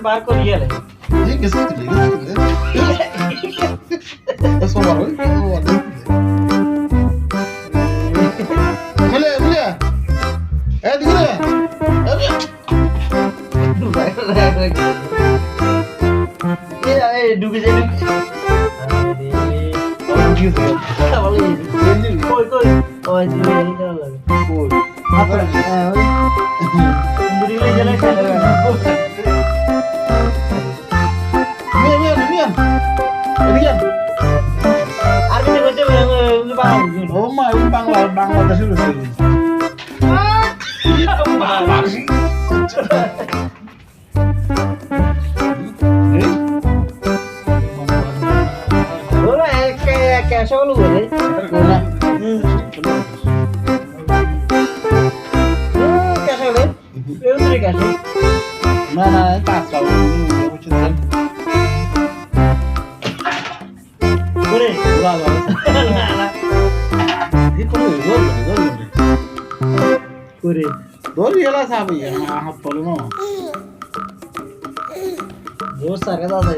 বার করি গেলে ঢুকে যায় বাংলাদেশের कैसे बोलूं बोले कैसे बोले ये उतरे कैसे ना ना पास का कुछ नहीं बोले वाह वाह ना ना ये कौन है दो पूरे दो रियला साहब ये हाथ बोलो ना बहुत सारे दादा